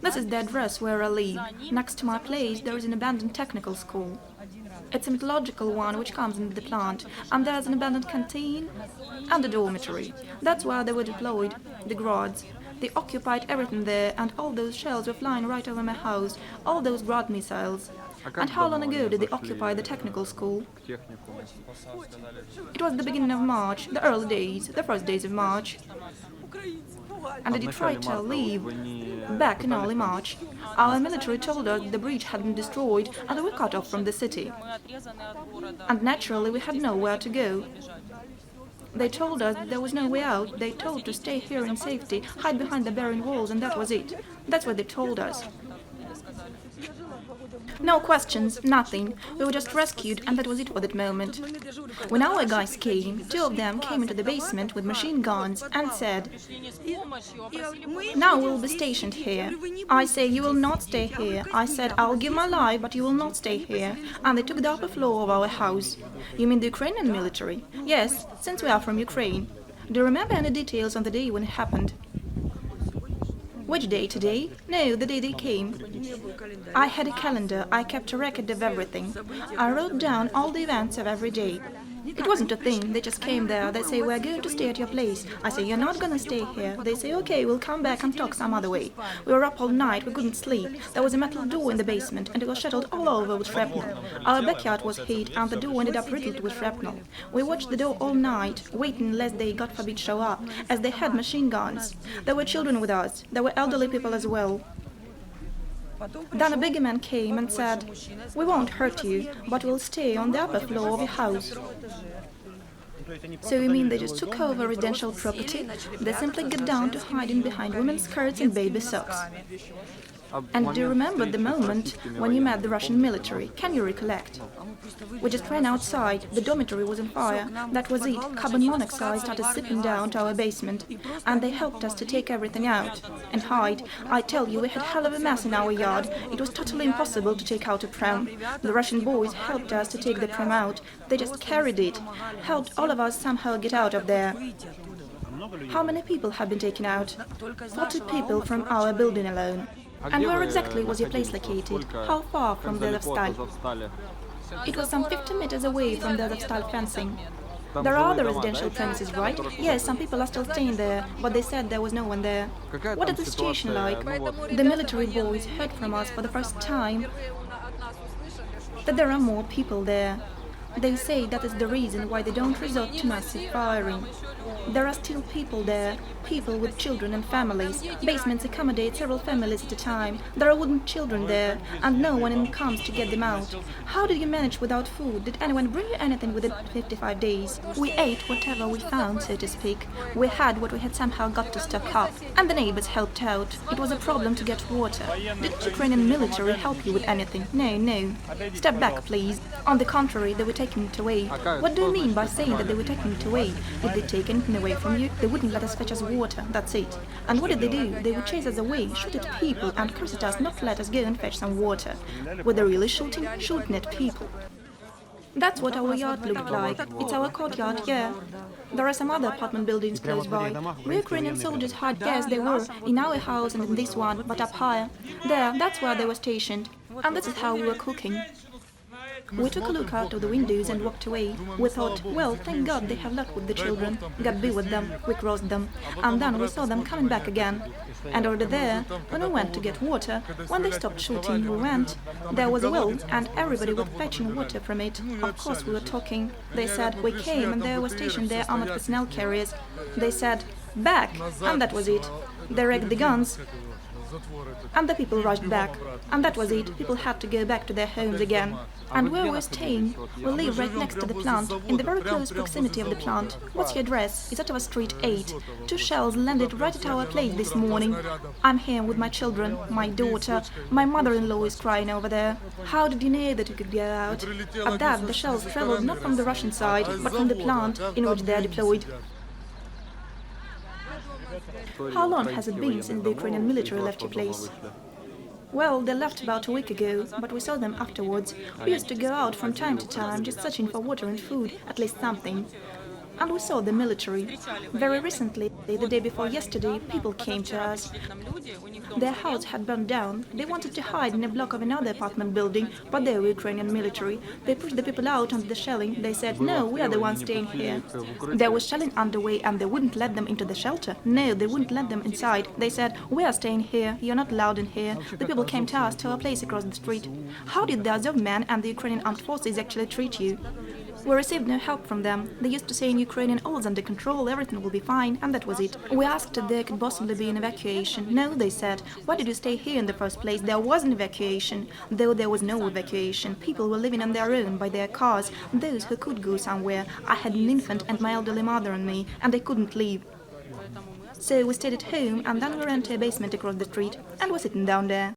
This is the address where I live. Next to my place there is an abandoned technical school. It's a mythological one which comes into the plant, and there's an abandoned canteen and a dormitory. That's where they were deployed, the Grads. They occupied everything there, and all those shells were flying right over my house, all those Grad missiles. And how long ago did they occupy the technical school? It was the beginning of March, the early days, the first days of March. And they tried to leave back in early March. Our military told us the bridge had been destroyed and we were cut off from the city. And naturally we had nowhere to go. They told us there was no way out. They told to stay here in safety, hide behind the barren walls, and that was it. That's what they told us. No questions, nothing. We were just rescued, and that was it for that moment. When our guys came, two of them came into the basement with machine guns and said, "Now we'll be stationed here." I say, "You will not stay here." I said, "I'll give my life, but you will not stay here." And they took the upper floor of our house. You mean the Ukrainian military? Yes, since we are from Ukraine. Do you remember any details on the day when it happened? Which day, today? No, the day they came. I had a calendar, I kept a record of everything. I wrote down all the events of every day. It wasn't a thing, they just came there, they say, "We're going to stay at your place." I say, "You're not gonna stay here." They say, "Okay, we'll come back and talk some other way." We were up all night, we couldn't sleep. There was a metal door in the basement and it was shuttled all over with shrapnel. Our backyard was hit and the door ended up riddled with shrapnel. We watched the door all night, waiting lest they, God forbid, show up, as they had machine guns. There were children with us, there were elderly people as well. Then a bigger man came and said, "We won't hurt you, but we'll stay on the upper floor of your house." So you mean they just took over residential property? They simply got down to hiding behind women's skirts and baby socks. And do you remember the moment when you met the Russian military? Can you recollect? We just ran outside, the dormitory was on fire, that was it, carbon monoxide started seeping down to our basement, and they helped us to take everything out and hide. I tell you, we had hell of a mess in our yard, it was totally impossible to take out a pram. The Russian boys helped us to take the pram out, they just carried it, helped all of us somehow get out of there. How many people have been taken out? 40 people from our building alone. And where exactly was your place located? How far from the Azovstal? It was some 50 meters away from the Azovstal fencing. There are other residential premises, right? Yes, some people are still staying there, but they said there was no one there. What is the situation like? The military boys heard from us for the first time that there are more people there. They say that is the reason why they don't resort to massive firing. There are still people there, people with children and families. Basements accommodate several families at a time. There are wooden children there, and no one comes to get them out. How did you manage without food? Did anyone bring you anything within 55 days? We ate whatever we found, so to speak. We had what we had somehow got to stock up, and the neighbors helped out. It was a problem to get water. Didn't Ukrainian military help you with anything? No, no. Step back, please. On the contrary, they were taking it away. What do you mean by saying that they were taking it away? Did they take anything away from you? They wouldn't let us fetch us water, that's it. And what did they do? They would chase us away, shoot at people, and curse at us not to let us go and fetch some water. Were they really shooting? Shooting at people. That's what our yard looked like. It's our courtyard, yeah. There are some other apartment buildings close by. We Ukrainian soldiers had, yes, they were, in our house and in this one, but up higher. There, that's where they were stationed. And this is how we were cooking. We took a look out of the windows and walked away. We thought, well, thank God they have luck with the children. God be with them, we crossed them. And then we saw them coming back again. And over there, when we went to get water, when they stopped shooting, we went. There was a well, and everybody was fetching water from it. Of course we were talking. They said, we came, and there were stationed there armored personnel carriers. They said, back, and that was it. They rigged the guns. And the people rushed back. And that was it. People had to go back to their homes again. And where we're staying, we live right next to the plant, in the very close proximity of the plant. What's your address? It's at our Street 8. 2 shells landed right at our place this morning. I'm here with my children, my daughter. My mother-in-law is crying over there. How did you know that you could go out? At that, the shells traveled not from the Russian side, but from the plant in which they are deployed. How long has it been since the Ukrainian military left your place? Well, they left about a week ago, but we saw them afterwards. We used to go out from time to time, just searching for water and food, at least something. and we saw the military. Very recently, the day before yesterday, people came to us. Their house had burned down. They wanted to hide in a block of another apartment building, but they were Ukrainian military. They pushed the people out under the shelling. They said, no, we are the ones staying here. There was shelling underway and they wouldn't let them into the shelter. No, they wouldn't let them inside. They said, we are staying here. You're not allowed in here. The people came to us, to our place across the street. How did the Azov men and the Ukrainian armed forces actually treat you? We received no help from them. They used to say in Ukrainian, all's under control, everything will be fine, and that was it. We asked if there could possibly be an evacuation. No, they said. Why did you stay here in the first place? There was an evacuation. Though there was no evacuation, people were living on their own, by their cars, those who could go somewhere. I had an infant and my elderly mother on me, and I couldn't leave. So we stayed at home, and then we ran to a basement across the street, and were sitting down there.